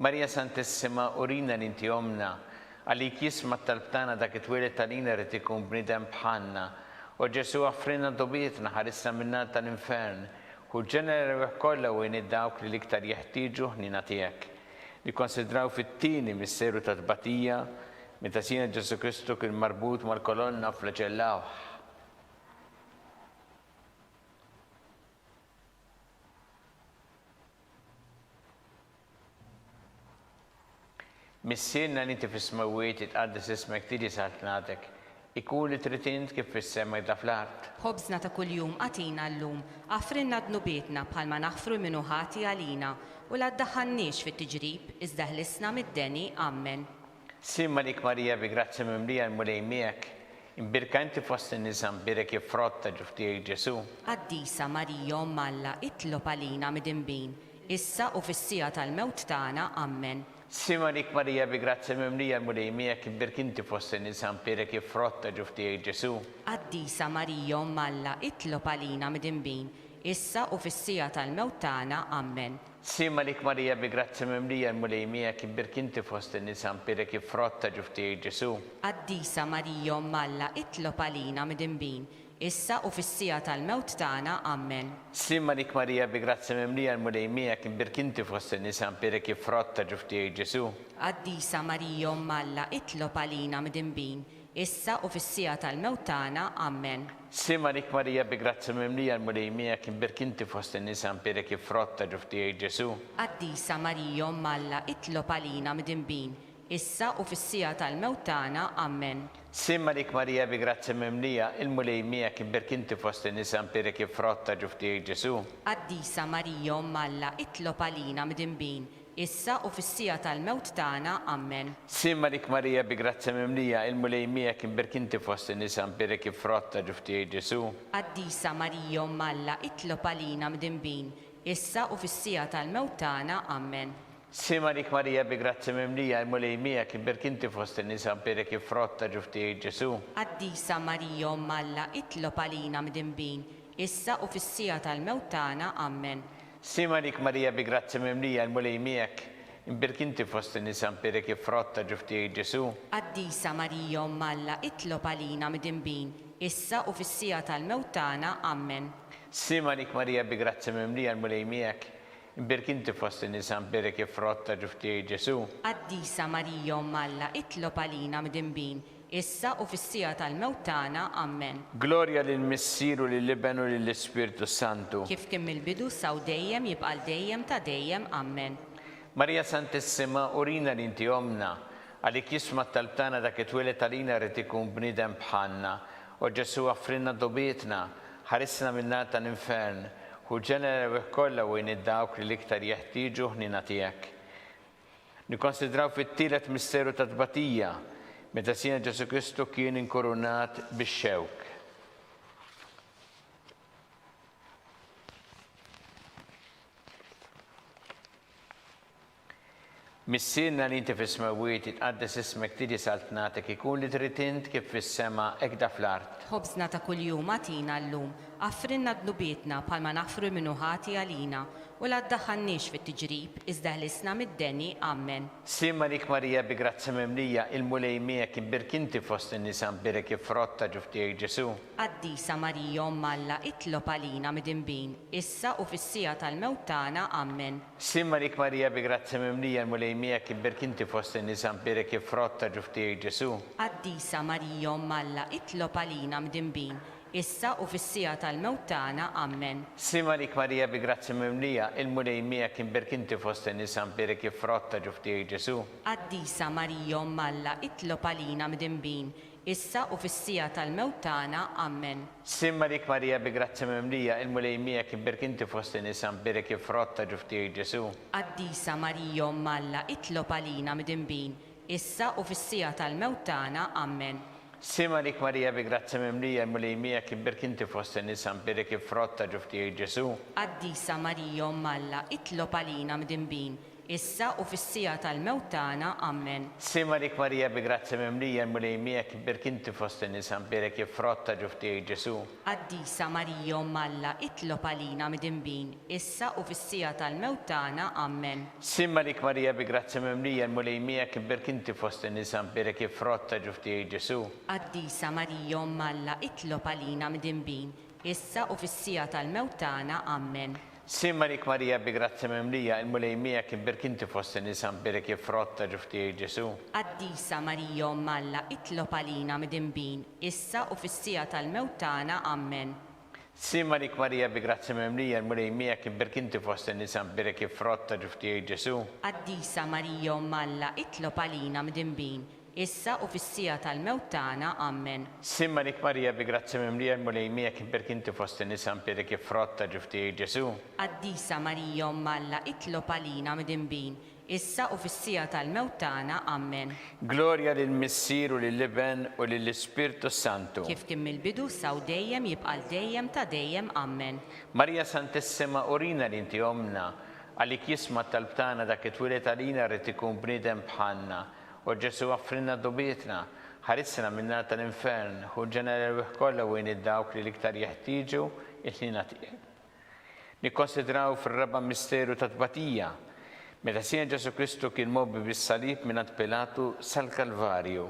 Marija Santissima, urina li inti omna, għalik jisma tal-btana dak it-twilet għalina rrid ikun bniedem bħalna. U Ġesu għaffrinna dobietna ħarisna minna tal-infern u ġenerew kollha u id-dawk li l-iktar jeħtieġu ħnina tiegħek. Nikkonsidraw fit-tieni misteru tat-tbatija meta Sina Ġesu Kristu kien marbut mal-kolonna flaġellawh. Missierna li inti fis-smawiet jitqaddes ismek tiġi saltnatek, ikun li trid int kif fis-sema ta' fl-art. Ħobsna ta' kuljum għatina llum, għafrinna dnubietna bħalma naħfru minnu ħati għalina u la ddaħħalniex fit-tiġrib iżda ħlisna mid-deni. Amen. Simma lik Marija bi grazzja mimlija l-mulejmijak, imbirka inti fost in-nisa u birek il-frott ta' ġuf tiegħek Ġesu. Qaddisa Marija Ommalla, itlob għalina mid-imbin, issa u fis-sija tal-mewt tagħna. Amen. Simma lik Marija bi grazzja mimlija l-mulejmijak, imbirka inti fost in-nisa u birek il-frott ta' ġuf tiegħek Ġesu. Qaddisa Marija Ommalla, itlob għalina mid-imbin, issa u fis-sija tal-mewt tagħna. Amen. Simma lik Marija bi grazzja mimlija l-mulejmijak, imbirka inti fost in-nisa u birek il-frott ta' ġuf tiegħek Ġesu. Qaddisa Marija Ommalla, itlob għalina mid-imbin, issa u fis-sija tal-mewt tagħna. Amen. Simma lik Marija bi grazzja mimlija l-mulejmijak, imbirka inti fost in-nisa u birek il-frott ta' ġuf tiegħek Ġesu. Qaddisa Marija Ommalla, itlob għalina mid-imbin, issa u fis-sija tal-mewt tagħna. Amen. Sima dik Marija bi grazzi mimlija l-mulej miegħek imberkinti fost in-nisa mpirek ifrotta ġuftijaj Ġesu. Qaddisa Marija Umm Alla, itlob għalina midinbin, issa u fis-sija tal-mewt tagħna. Amen. Sima dik Marija bi grazzi mimlija il-mulej miegħek imberkinti fost in-nisa mpirek ifrotta ġuftijaj Ġesu. Qaddisa Marija Umm Alla, itlob għalina midinbin, issa u fis-sija tal-mewt tagħna. Amen. Sima dik Marija bi grazzi mimlija il-mulej miegħek imberkinti fost in-nisa mpirek ifrotta ġuftijaj Ġesu. Qaddisa Marija Umm Alla, itlob għalina midinbin, issa u fis-sija tal-mewt tagħna. Amen. Sima dik Marija bi grazzi mimlija il-mulej miegħek imberkinti fost in-nisa mpirek ifrotta ġuftijaj Ġesu. Qaddisa Marija Umm Alla, itlob għalina midinbin, issa u fis-sija tal-mewt tagħna. Amen. Sima dik Marija bi grazzi mimlija il-mulej miegħek imberkinti fost in-nisa mpirek ifrotta ġuftijaj Ġesu. Qaddisa Marija Umm Alla, itlob għalina midinbin, issa u fis-sija tal-mewt tagħna. Amen. Sima dik Marija bi grazzi mimlija il-mulej miegħek imberkinti fost in-nisa mpirek ifrotta ġuftijaj Ġesu. Qaddisa Marija Umm Alla, itlob għalina midinbin, issa u fis-sija tal-mewt tagħna. Amen. Glorja lill-Missieru lill-Iben u lill-Ispiritu Santu. Kif kien mill-bidu saw dejjem jibqa' dejjem ta' dejjem. Amen. Marija Santissima, urina li inti omna, għalik jisma talbtana dak it-twilet għalina rrid ikun bniedem bħalna, u Ġesu għaffrinna dobietna, ħarisna minna tal-infern, u ġenera kollha wejn id-dawk li l-iktar jeħtieġu ħnina tiegħek. Nikkonsidraw fit-tielet misteru ta' tbatija, meta Sina Ġesu Kristu kien inkorunat bix-xewk. Missirna li inti fis-smawiet itqaddes ismek tiġi saltnatek ikun li trid int kif fis-sema hekk da fl-art. Ħobżna ta' kuljum għatina llum, affrinna dnubietna bħalma nafru minnu ħati għalina, u la ddaħħalniex fit-tiġrib, iżda ħlisna mid-deni. Amen. Sima dik Marija bi grazzi mimlija il-mulej miegħek imbirkinti fost in-nisa mpirek ifrotta ġuftijaj Ġesu. Qaddisa Marija Umm Alla, itlob għalina midinbin, issa u fis-sija tal-mewt tagħna. Amen. Sima dik Marija bi grazzi mimlija il-mulej miegħek imbirkinti fost in-nisa mpirek ifrotta ġuftijaj Ġesu. Qaddisa Marija Umm Alla, itlob għalina midinbin, issa u fis-sija tal-mewt tagħna. Amen. Sima dik Marija bi grazzi mimlija il-mulej miegħek imbirkinti fost in-nisa mpirek ifrotta ġuftijaj Ġesu. Qaddisa Marija Umm Alla, itlob għalina midinbin, issa u fis-sija tal-mewt tagħna. Amen. Sima dik Marija bi grazzi mimlija il-mulej miegħek imbirkinti fost in-nisa mpirek ifrotta ġuftijaj Ġesu. Qaddisa Marija Umm Alla, itlob għalina midinbin, issa u fis-sija tal-mewt tagħna. Amen. Sima dik Marija bi grazzi mimlija il-mulej miegħek imbirkinti fost in-nisa mpirek ifrotta ġuftijaj Ġesu. Qaddisa Marija Umm Alla, itlob għalina midinbin, issa u fis-sija tal-mewt tagħna. Amen. Sima dik Marija bi grazzi mimlija il-mulej miegħek imbirkinti fost in-nisa mpirek ifrotta ġuftijaj Ġesu. Qaddisa Marija Umm Alla, itlob għalina midinbin, issa u fis-sija tal-mewt tagħna. Amen. Sima dik Marija bi grazzi mimlija il-mulej miegħek imbirkinti fost in-nisa mpirek ifrotta ġuftijaj Ġesu. Qaddisa Marija Umm Alla, itlob għalina midinbin, issa u fis-sija tal-mewt tagħna. Amen. Sima dik Marija bi grazzi mimlija il-mulej miegħek imbirkinti fost in-nisa mpirek ifrotta ġuftijaj Ġesu. Qaddisa Marija Umm Alla, itlob għalina midinbin, issa u fis-sija tal-mewt tagħna. Amen. Sima dik Marija bi grazzi mimlija il-mulej miegħek imbirkinti fost in-nisa mpirek ifrotta ġuftijaj Ġesu. Qaddisa Marija Umm Alla, itlob għalina midinbin, issa u fis-sija tal-mewt tagħna. Amen. Sima dik Marija bi grazzi mimlija il-mulej miegħek imbirkinti fost in-nisa mpirek ifrotta ġuftijaj Ġesu. Qaddisa Marija Umm Alla, itlob għalina midinbin, issa u fis-sija tal-mewt tagħna. Amen. Glorja lill-Missieru lill-Iben u lill-Ispiritu Santu. Kif kien mill-bidu saw dejjem jibqa' dejjem ta' dejjem. Amen. Marija Santissima, urina li inti omna, għalik jisma talbtana dak it-twilet għalina rrid ikun bniedem bħalna, u Ġesu għaffrinna dobietna, ħarisna minna tal-infern, u ġenera kollha wejn id-dawk li l-iktar jeħtieġu il-ħnina tiegħek. Nikkonsidraw fir-raba' misteru ta' tbatija, meta Sina Ġesu Kristu kien mobbi bis-salib mingħand Pilatu sal-Kalvarju.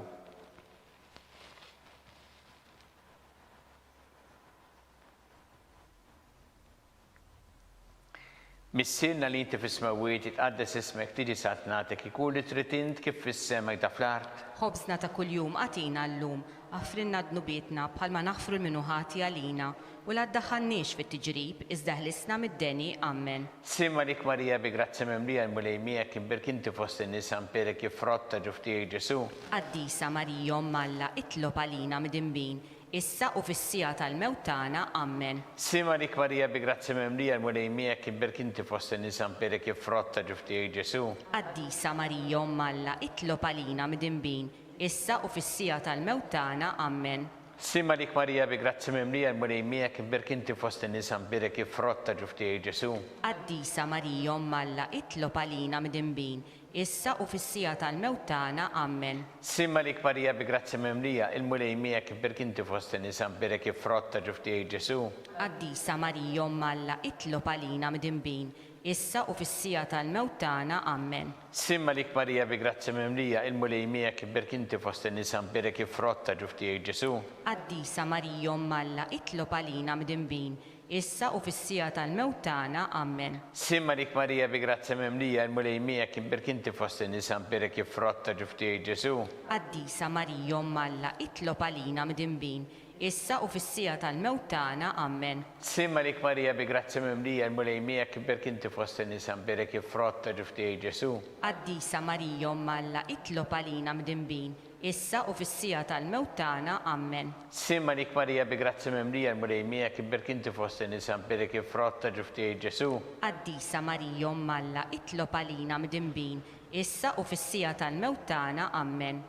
Missirna li inti fis-smawiet jitqaddes ismek tiġi satnatek ikun li trid int kif fis-sema jta fl-art. Ħobżna ta' kuljum għatina llum, għafrinna dnubietna bħalma naħfru l-minuħati għalina u la ddaħħalniex fit-tiġrib iżda ħlisna mid-deni ammen. Simma lik Marija bi grazzi memlija l-mulejmijek imbirkinti fost in-nisa mpere kif frotta ġuftijek Ġesu. Qaddisa Marija Malla itlob għalina mid-imbin, issa u fis-sija tal-mewtana ammen. Simma lik Marija bi grazzi memlija l-mulejmijek imbirkinti fost in-nisa mpere kif frotta ġuftijek Ġesu. Qaddisa Marija Malla itlob għalina mid-imbin, issa u fis-sija tal-mewtana ammen. Simma lik Marija bi grazzi memlija l-mulejmijek imbirkinti fost in-nisa mpere kif frotta ġuftijek Ġesu. Qaddisa Marija Malla itlob għalina mid-imbin, issa u fis-sija tal-mewtana ammen. Simma lik Marija bi grazzi memlija il-mulejmijek imbirkinti fost in-nisa mpere kif frotta ġuftijek Ġesu. Qaddisa Marija Malla itlob għalina mid-imbin, issa u fis-sija tal-mewtana ammen. Simma lik Marija bi grazzi memlija il-mulejmijek imbirkinti fost in-nisa mpere kif frotta ġuftijek Ġesu. Qaddisa Marija Malla itlob għalina mid-imbin, issa u fis-sija tal-mewtana ammen. Simma lik Marija bi grazzi memlija il-mulejmijek imbirkinti fost in-nisa mpere kif frotta ġuftijek Ġesu. Qaddisa Marija Malla itlob għalina mid-imbin, issa u fis-sija tal-mewtana ammen. Simma lik Marija bi grazzi memlija il-mulejmijek imbirkinti fost in-nisa mpere kif frotta ġuftijek Ġesu. Qaddisa Marija Malla itlob għalina mid-imbin, issa u fis-sija tal-mewtana ammen. Simma lik Marija bi grazzi memlija il-mulejmijek imbirkinti fost in-nisa mpere kif frotta ġuftijek Ġesu. Qaddisa Marija Malla itlob għalina mid-imbin, issa u fis-sija tal-mewtana ammen.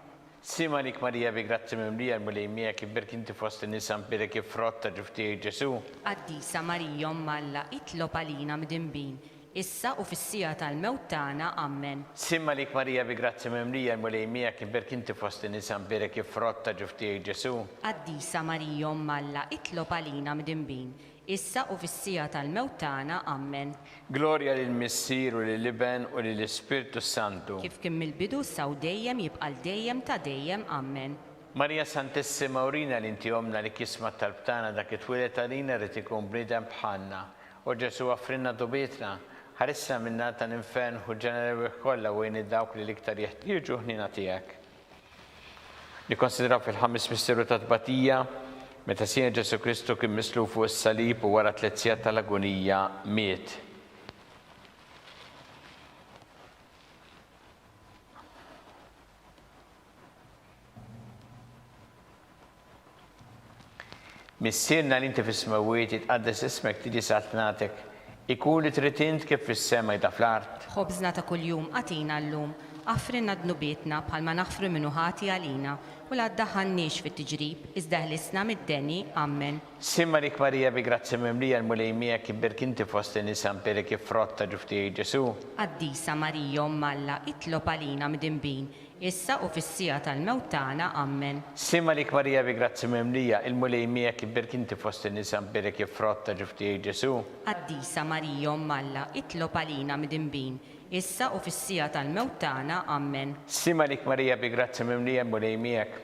Simma lik Marija bi grazzi memlija il-mulejmijek imbirkinti fost in-nisa mpere kif frotta ġuftijek Ġesu. Qaddisa Marija Malla itlob għalina mid-imbin, issa u fis-sija tal-mewtana ammen. Simma lik Marija bi grazzi memlija il-mulejmijek imbirkinti fost in-nisa mpere kif frotta ġuftijek Ġesu. Qaddisa Marija Malla itlob għalina mid-imbin, issa u fis-sija tal-mewtana ammen. Gloria lill-Missier u lill-Iben u lill-Ispirtu Santu. Kif kien mill-bidu saw dejjem jibqal dejjem ta' dejjem ammen. Marija Santissima urina li inti omna li kisma talbtana dak it-twilet għalina rrid ikun bniedem bħalna. U Ġesu għafrinna dubietna, ħarissa minna ta' ninfern u ġenerewi kollha wejn id-dawk li l-iktar jeħtieġu ħnina tiegħek. Nikkonsidraw fil-ħames misteru ta' tbatija meta Sija Ġesu Kristu kien misluf fuq is-salib u wara 3 sigħat tal-agonija miet. Missirna li inti fis-smawiet jitqaddes ismek tiġi satnatek ikun li trid int kif fis-sema jta fl-art. Ħobżna ta' kuljum għatina llum, għafrinna dnubietna bħalma naħfru minuħati għalina u la ddaħħalniex fit-tiġrib iżda ħlisna mid-deni ammen. Simma lik Marija bi grazzi memlija l-mulejmijek imbirkinti fost in-nisa mpere kif frotta ġuftijek Ġesu. Qaddisa Marija Malla itlob għalina mid-imbin, issa u fis-sija tal-mewtana ammen. Simma lik Marija bi grazzi memlija il-mulejmijek imbirkinti fost in-nisa mpere kif frotta ġuftijek Ġesu. Qaddisa Marija Malla itlob għalina mid-imbin, issa u fis-sija tal-mewtana ammen. Simma lik Marija bi grazzi memlija l-mulejmijek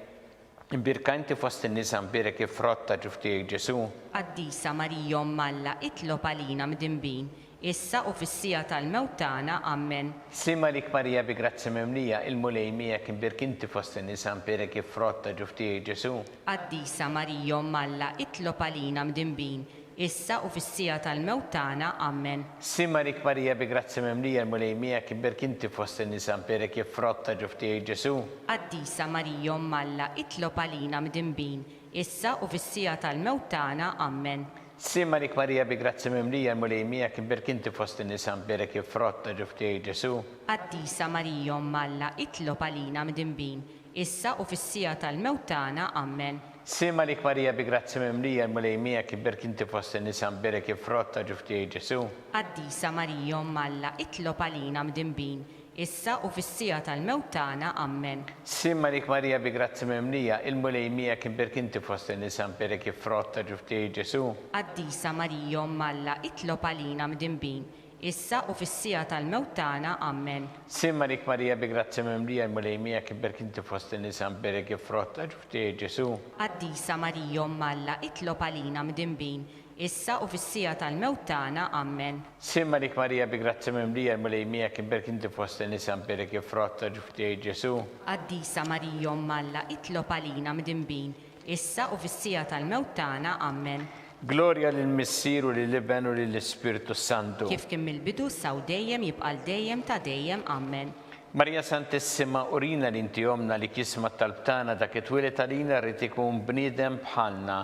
imbirkanti fost in-nisa mpere kif frotta ġuftijek Ġesu. Qaddisa Marija Malla itlob għalina mid-imbin, issa u fis-sija tal-mewtana ammen. Simma lik Marija bi grazzi memlija il-mulejmijek imbirkinti fost in-nisa mpere kif frotta ġuftijek Ġesu. Qaddisa Marija Malla itlob għalina mid-imbin, issa u fis-sija tal-mewtana ammen. Simma lik Marija bi grazzi memlija l-mulejmijek imbirkinti fost in-nisa mpere kif frotta ġuftijek Ġesu. Qaddisa Marija Malla itlob għalina mid-imbin, issa u fis-sija tal-mewtana ammen. Simma lik Marija bi grazzi memlija l-mulejmijek imbirkinti fost in-nisa mpere kif frotta ġuftijek Ġesu. Qaddisa Marija Malla itlob għalina mid-imbin, issa u fis-sija tal-mewtana ammen. Simma lik Marija bi grazzi memlija l-mulejmijek imbirkinti fost in-nisa mpere kif frotta ġuftijek Ġesu. Qaddisa Marija Malla itlob għalina mid-imbin, issa u fis-sija tal-mewtana ammen. Simma lik Marija bi grazzi memlija il-mulejmijek imbirkinti fost in-nisa mpere kif frotta ġuftijek Ġesu. Qaddisa Marija Malla itlob għalina mid-imbin, issa u fis-sija tal-mewtana ammen. Simma lik Marija bi grazzi memlija l-mulejmijek imbirkinti fost in-nisa mpere kif frotta ġuftijek Ġesu. Qaddisa Marija Malla itlob għalina mid-imbin, issa u fis-sija tal-mewt tagħna. Amen. Simma lik Marija bi grazzi mimlija l-mulej miegħek imberk inti fost in-nisa mberek ifrotta ġuf tiegħi Ġesu. Qaddisa Marija Omm Alla, itlob għalina midinbin, issa u fis-sija tal-mewt tagħna. Amen. Gloria lill-Missier u lill-Iben u lill-Ispiritu Santu. Kif kien mill-bidu issa u dejjem jibqa' dejjem ta' dejjem. Amen. Marija Santissima, urina li inti omna li kisma talbtana dak it-twilet għalina rrid ikun bniedem bħalna.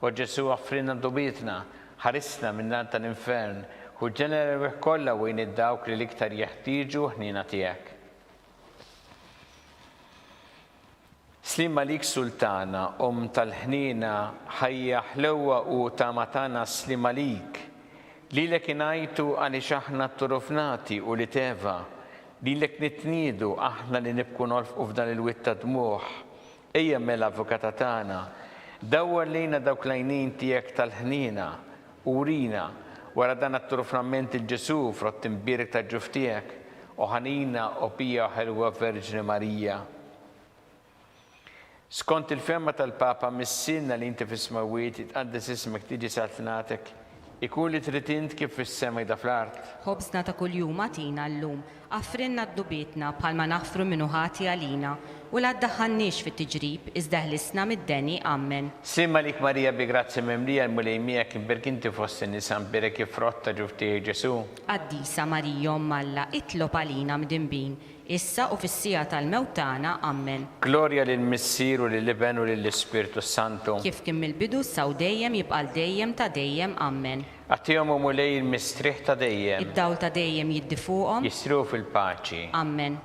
U Ġesu offrina dubitna, ħarisna minn tal-infern, u ġenera kollha wejn id-dawk li l-iktar jeħtieġu ħnina tiegħek. Slim Malik Sultana, tal-ħnina, ħajja ħlewwa u tamatana Slim Malik, lilek ingħajtu għaliex aħna turufnati u li teva, lilek nitniedu aħna li nibku nolfqu f'dan il-witta dmuħ, ejja mela avukata tagħna, dawwar lejna dawk lajnin tiegħek tal-ħnina, urina, wara dan at-turufnament il-Ġesu frott imbierek ta' ġuf tiegħek, u ħanina u pija ħelwa Verġni Marija. Skont il-femma tal-Papa missilna li inti fis-smawiet itqaddes ismek tiġi saltnatek, ikun li trid int kif fis-sema jda fl-art. Ħobsna ta' kuljum għatina llum, affrinna d-dubietna bħalma naħfru minnu ħati għalina, u la ddaħħannix fit-tiġrib iżda ħlisna mid-deni. Amen. Simma lik Marija bi grazzi mimlija l-mulej miegħek imberk inti fost in-nisa mberek ifrotta ġuf tiegħi Ġesu. Qaddisa Marija Omm Alla, itlob għalina midinbin, issa u fis-sija tal-mewt tagħna. Amen. Gloria lill-Missier u lill-Iben u lill-Ispiritu Santu. Kif kien mill-bidu issa u dejjem jibqa' dejjem ta' dejjem. Amen. Għattihom u mulej il-mistriħ ta' dejjem. Id-dawl ta' dejjem jiddi fuqhom. Jisru fil-paċi. Amen.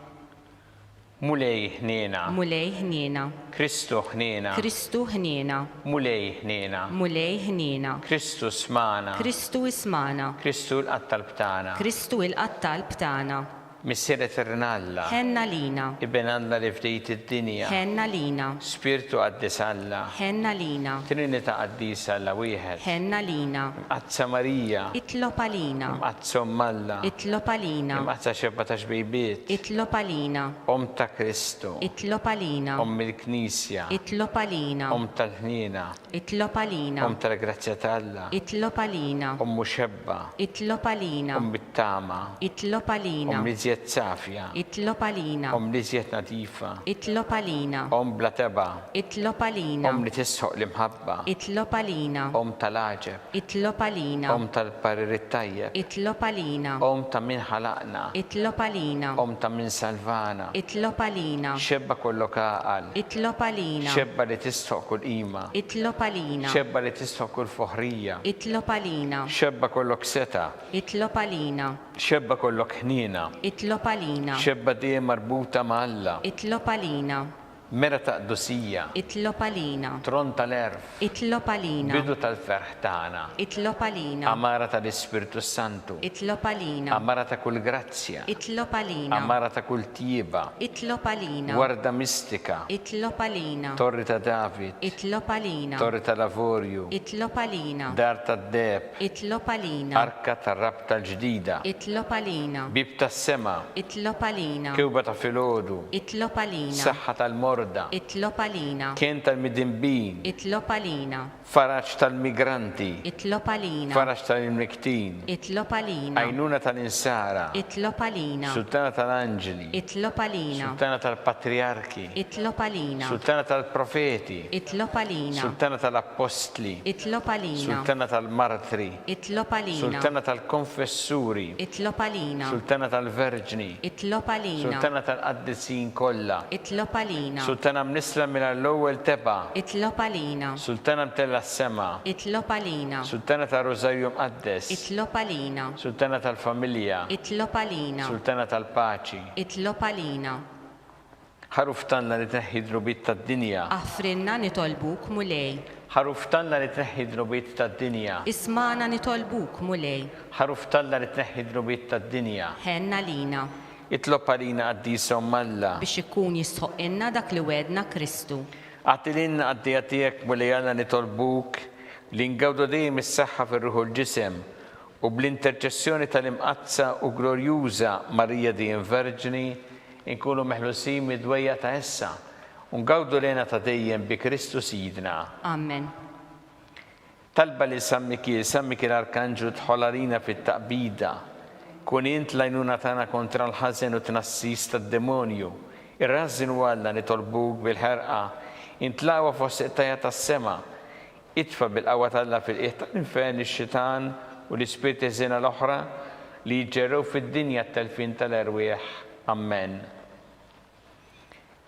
Mulej ħniena. Mulej ħniena. Kristu ħniena. Kristu ħniena. Mulej ħniena. Mulej ħniena. Kristu smana. Kristu ismana. Kristu l-qattalb tagħna. Kristu il-qattalb tagħna. Missier Eternalla. Ħenna lina. Iben Alla li fdejt id-dinja. Ħenna lina. Spiritu Qaddis Alla. Ħenna lina. Trinità Qaddisa Alla wieħed. Ħenna lina. Mqazza Marija. Itlob għalina. Mqazza Omm Alla. Itlob għalina. Mqazza xebba ta' xbejbiet. Itlob għalina. Om ta' Kristu. Itlob għalina. Om il-Knisja. Itlob għalina. Om tal-ħnina. Itlob għalina. Om tal-Grazzja t'Alla. Itlob għalina. Om muxebba. Itlob għalina. Om bittama. Itlob għalina. Om liżjed safja. Itlob għalina. Om liżjed nadifa. Itlob għalina. Om bla teba. Itlob għalina. Om li tisħoq l-imħabba. Itlob għalina. Om tal-aġeb. Itlob għalina. Om tal-parir it-tajjeb. Itlob għalina. Om ta' min ħalaqna. Itlob għalina. Om ta' min salvana. Itlob għalina. Xebba kollok għaqal. Itlob għalina. Xebba li tisħoq kull qima. Itlob għalina. Xebba li tisħoq kull foħrija. Itlob għalina. Xebba kollok seta. Itlob għalina. Xebba kollok ħnina. Itlob għalina. Xebba dejjem marbuta ma' Alla. Itlob għalina. Mera ta' qdusija. Itlob għalina. Tron tal-erf. Itlob għalina. Bidu tal-ferħ tagħna. Itlob għalina. Amara tal-Ispiritu Santu. Itlob għalina. Amara ta' kull grazzja. Itlob għalina. Amara ta' kull tjieba. Itlob għalina. Warda mistika. Itlob għalina. Torri ta' David. Itlob għalina. Torri ta' Lavorju. Itlob għalina. Dar ta' Deb. Itlob għalina. Arka tar-rab tal-ġdida. Itlob għalina. Bib tas-sema. Itlob għalina. Kewba ta' filgħodu. Itlob għalina. Saħħa tal-morda. Itlob għalina. Kien tal-midinbin. Itlob għalina. Faraġ tal-migranti. Itlob għalina. Faraġ tal-imniktin. Itlob għalina. Għajnuna tal-insara. Itlob għalina. Sultana tal-anġeli. Itlob għalina. Sultana tal-patriarki. Itlob għalina. Sultana tal-profeti. Itlob għalina. Sultana tal-apostli. Itlob għalina. Sultana tal-martri. Itlob għalina. Sultana tal-konfessuri. Itlob għalina. Sultana tal-verġni. Itlob għalina. Sultana tal-qaddisin kollha. Itlob għalina. Sultana mnisla mill-ewwel teba. Itlob għalina. Sultana mtella s-sema. Itlob għalina. Sultana tal-Rożarju Mqaddes. Itlob għalina. Sultana tal-familja. Itlob għalina. Sultana tal-paċi. Itlob għalina. Ħaruftanna li tneħħi drubit tad-dinja. Affrinna nitolbuk mulej. Ħaruftanna li tneħħi drubit tad-dinja. Ismana nitolbuk mulej. Ħaruftanna li tneħħi drubit tad-dinja. Ħenna lina. Itlob għalina Qaddisa Omm Alla. Biex ikun jistħoq inna dak li wedna Kristu. Għatilinna għaddija tiegħek mulejana nitolbuk li ngawdu dejjem is-saħħa fir-ruħu l-ġisem u bl-interċessjoni tal-imqazza u glorjuża Marija dejjem Verġni inkunu meħlusin mid-dwejja ta' issa u ngawdu lejna ta' dejjem bi Kristu Sidna. Amen. talba li semmiki l-Arkanġlu tħolarina fit-taqbida, kun int lajnuna tagħna kontra l-ħażen u tnassis tad-demonju, irrażin Alla nitolbuk bil-ħerqa, intlaqwa fost iqtajja tas-sema, itfa bil-qawwa Alla fil-qiegħ tal-infern ix-xitan u l-ispirti żiena l-oħra li jġerrew fid-dinja t-telfin tal-erwieħ. Amen.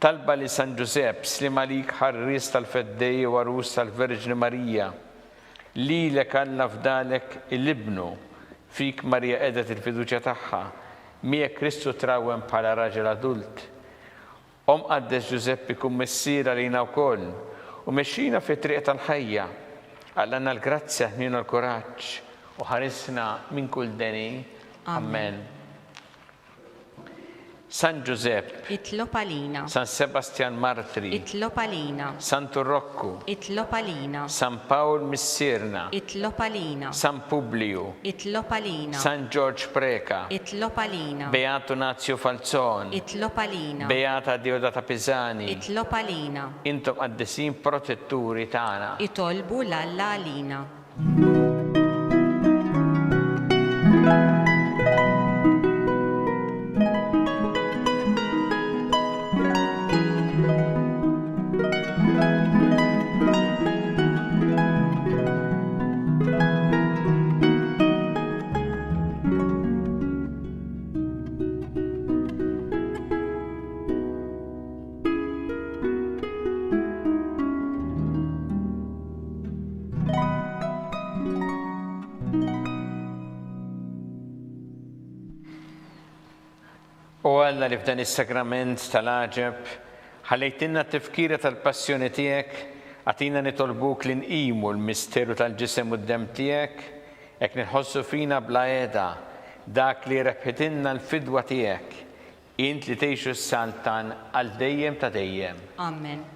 Talba li San Giuseppe, slim għalik ħarris tal-feddej u għarus tal-Verġni Marija, li lek Alla fdalek il-ibnu, fik Marija edet il-fiduċja tagħha, miegħek Kristu trawem bħala raġel adult. Qaddes Giuseppe kun missiera lina wkoll u mexxina fit-triq tal-ħajja, għallanna l-grazzja ħnina l-kuraġġ u ħarisna minn kull deni. Amen. San Giuseppe, itlob għalina. San Sebastian Martri, Itlob għalina. San Turroccu, Itlob għalina. San Paul Missirna, Itlob għalina. San Publiu, Itlob għalina. San George Preka, Itlob għalina. Beato Nazio Falzon, Itlob għalina. Beata Diodata Pisani, Itlob għalina. intom qaddisin protetturi tagħna. Itolbu l-Alla għalina. U Alla li f'dan is-sakrament tal-għaġeb, ħallejtinna t-tifkira tal-passjoni tiegħek, għatina nitolbuk li nqimu l-misteru tal-ġisem u d-dem tiegħek, jekk nħossu fina bla qiegħda dak li rebħitinna l-fidwa tiegħek, int li tgħixu s-saltan għal dejjem ta' dejjem. Amen.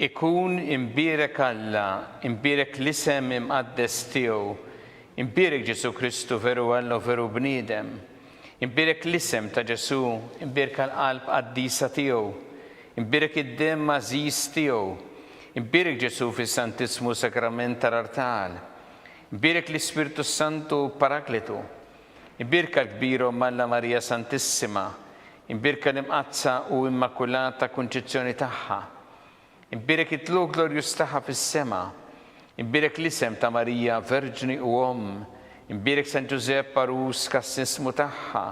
Ikun imbierek Alla, imbierek l-isem imqaddes tiegħu, imbierek Ġesu Kristu veru Alla u veru bniedem, imbierek l-isem ta' Ġesu, imbierek l-qalb qaddisa tiegħu, imbierek id-dem mażiż tiegħu, imbierek Ġesu fis-Santissimu Sakrament tal-Artal, imbierek l-Ispiritu Santu Parakletu, imbierek l-kbiru Malla Marija Santissima, imbierek l-imqazza u immakulata Kunċizzjoni tagħha, imbierek it-tlu glorjus tagħha fis-sema, imbierek l-isem ta' Marija Verġni u imbierek San Giuseppe Arus kas-sismu tagħha,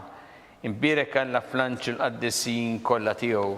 imbierek Alla fl-anġel qaddisin kollha tiegħu.